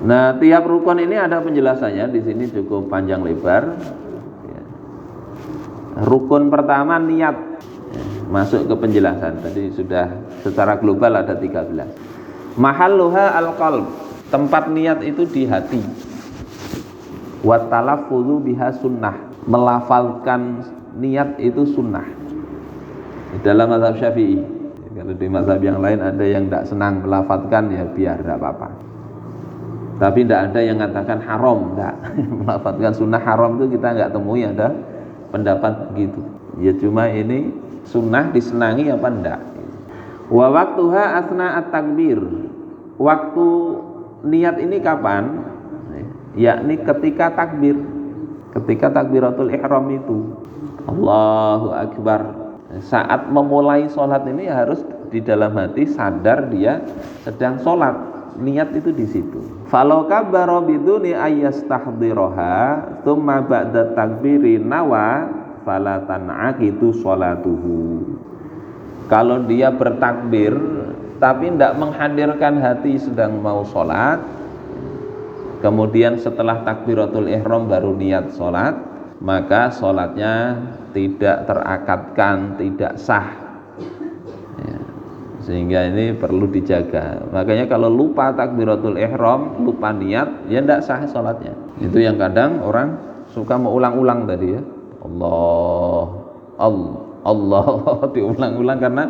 Nah, tiap rukun ini ada penjelasannya, di sini cukup panjang lebar. Rukun pertama niat, masuk ke penjelasan. Tadi sudah secara global ada 13. Mahalluha al-qalb, tempat niat itu di hati. Wa talaffudzu biha sunnah, melafalkan niat itu sunnah. Dalam mazhab Syafi'i. Kalau di mazhab yang lain ada yang tidak senang melafalkan, ya biar tidak apa-apa. Tapi tidak ada yang mengatakan haram, tidak. Melafalkan sunnah haram itu kita nggak temui ada pendapat begitu. Ya cuma ini sunnah disenangi apa enggak. Wa waktuha asna at-takbir. Waktu niat ini kapan? Yakni ketika takbir. Ketika takbiratul ihram itu. Allahu akbar. Saat memulai sholat ini harus di dalam hati sadar dia sedang sholat. Niat itu di situ. Falau kabbara biduni ayyastahdhiroha tsumma ba'da takbiri nawa fala tan'aqidu sholatuhu. Kalau dia bertakbir tapi tidak menghadirkan hati sedang mau sholat, kemudian setelah takbiratul ihram baru niat sholat, maka sholatnya tidak terakadkan, tidak sah ya. Sehingga ini perlu dijaga. Makanya kalau lupa takbiratul ihram, lupa niat, ya tidak sah sholatnya. Itu yang kadang orang suka mengulang-ulang tadi ya, Allah diulang-ulang karena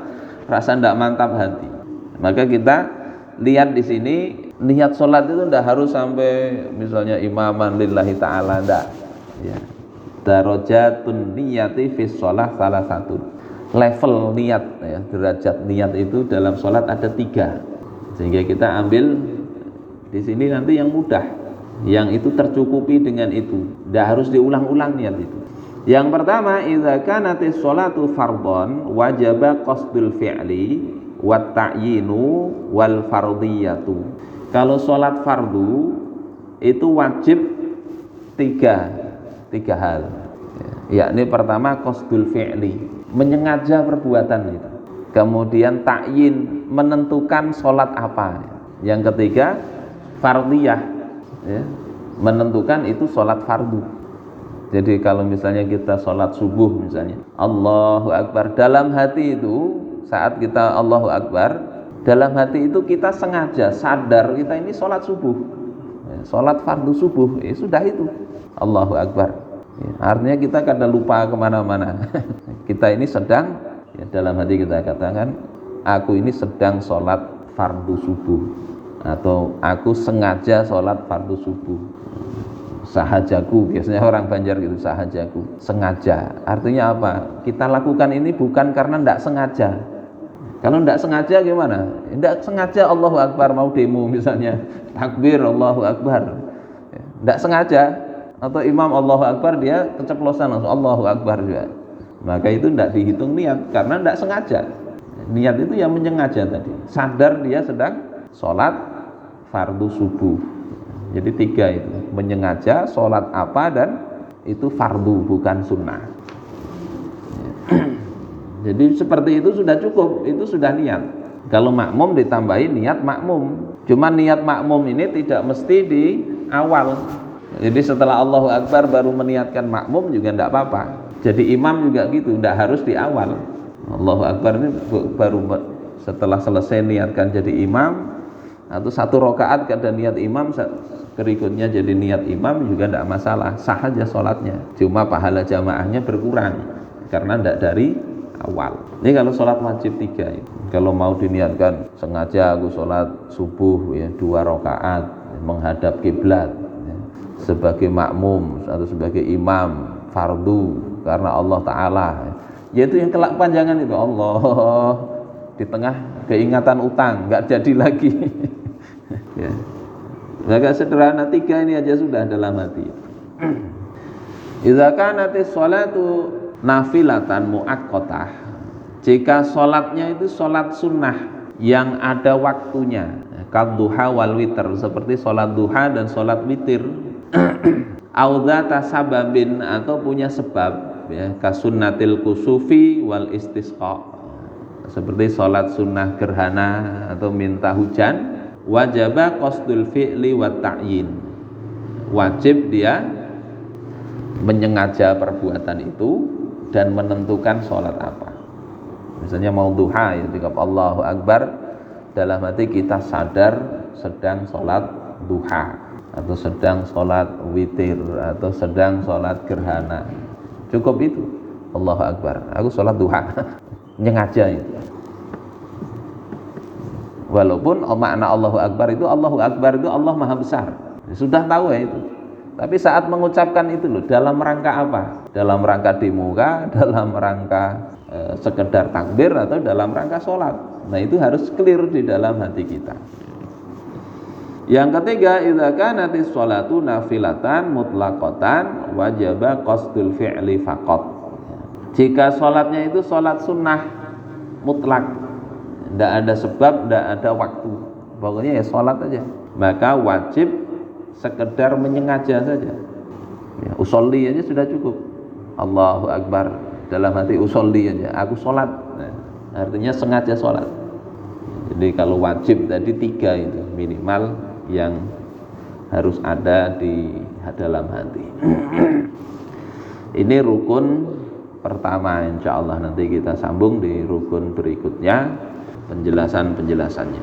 rasa tidak mantap hati. Maka kita lihat di sini, niat sholat itu tidak harus sampai misalnya imaman lillahi ta'ala, tidak ya. Darajatun niyati fi sholah salah satu level niat ya, derajat niat itu dalam sholat ada 3, sehingga kita ambil di sini nanti yang mudah, yang itu tercukupi dengan itu, tidak harus diulang-ulang niat itu. Yang pertama, idza kanatis sholatu fardhon wajaba qasdul fi'li wat ta'yinu wal fardiyatu. Kalau sholat fardu itu wajib tiga hal, yakni pertama qasdul fi'li, menyengaja perbuatan itu. Kemudian ta'yin, menentukan sholat apa. Yang ketiga fardiyah ya, menentukan itu sholat fardu. Jadi kalau misalnya kita sholat subuh misalnya Allahu Akbar, dalam hati itu saat kita Allahu Akbar, dalam hati itu kita sengaja sadar kita ini sholat subuh, sholat fardu subuh, sudah itu Allahu Akbar ya, artinya kita kadang lupa kemana-mana. Kita ini sedang ya, dalam hati kita katakan aku ini sedang sholat fardu subuh, atau aku sengaja sholat fardu subuh. Sahajaku, biasanya orang Banjar gitu, sahajaku, sengaja. Artinya apa? Kita lakukan ini bukan karena tidak sengaja. Kalau tidak sengaja gimana? Tidak sengaja Allahu Akbar, mau demo misalnya, takbir Allahu Akbar, tidak sengaja. Atau imam Allahu Akbar, dia keceplosan langsung Allahu Akbar juga, maka itu tidak dihitung niat karena tidak sengaja. Niat itu yang menyengaja tadi, sadar dia sedang sholat fardu subuh. Jadi 3 itu, menyengaja sholat apa dan itu fardu bukan sunnah. Jadi seperti itu sudah cukup, itu sudah niat. Kalau makmum ditambahin niat makmum. Cuma niat makmum ini tidak mesti di awal. Jadi setelah Allahu Akbar baru meniatkan makmum juga tidak apa-apa. Jadi imam juga gitu, tidak harus di awal. Allahu Akbar ini baru setelah selesai niatkan jadi imam, atau 1 rakaat kada niat imam, berikutnya jadi niat imam juga tidak masalah, sah aja sholatnya. Cuma pahala jamaahnya berkurang karena tidak dari awal. Ini kalau sholat wajib 3 itu. Kalau mau diniatkan sengaja aku sholat subuh ya 2 rakaat menghadap kiblat ya, sebagai makmum atau sebagai imam fardu karena Allah Ta'ala, yaitu yang kelak panjangan itu Allah di tengah keingatan utang nggak jadi lagi. Ya. Agak sederhana 3 ini aja sudah dalam hati. Idza kanatis sholatu nafilatan muaqqatah, jika sholatnya itu sholat sunnah yang ada waktunya, kadduha wal witr, seperti sholat duha dan sholat witir. Audzata sababin, atau punya sebab ya, kasunnatil kusufi wal istisqa, seperti sholat sunnah gerhana atau minta hujan wajaba qasdul fi'li wa ta'yin. Wajib dia menyengaja perbuatan itu dan menentukan sholat apa. Misalnya mau duha, ya, ketika Allahu Akbar, dalam hati kita sadar sedang sholat duha, atau sedang sholat witir, atau sedang sholat gerhana. Cukup itu, Allahu Akbar, aku sholat duha. Nyengaja itu. Walaupun makna Allahu Akbar itu Allah Maha Besar, sudah tahu ya itu. Tapi saat mengucapkan itu loh, dalam rangka apa? Dalam rangka di muka, dalam rangka sekedar takbir, atau dalam rangka sholat. Nah itu harus clear di dalam hati kita. Yang ketiga, idza kanatis sholatu nafilatan mutlaqatan wajaba qasdul fi'li faqat. Jika sholatnya itu sholat sunnah mutlak, tidak ada sebab, tidak ada waktu, pokoknya ya sholat aja, maka wajib sekedar menyengaja saja. Ya, usolli aja sudah cukup. Allahu Akbar, dalam hati usolli aja, aku sholat. Nah, artinya sengaja sholat. Jadi kalau wajib tadi 3 itu minimal yang harus ada di dalam hati. Ini rukun pertama, insya Allah nanti kita sambung di rukun berikutnya penjelasannya.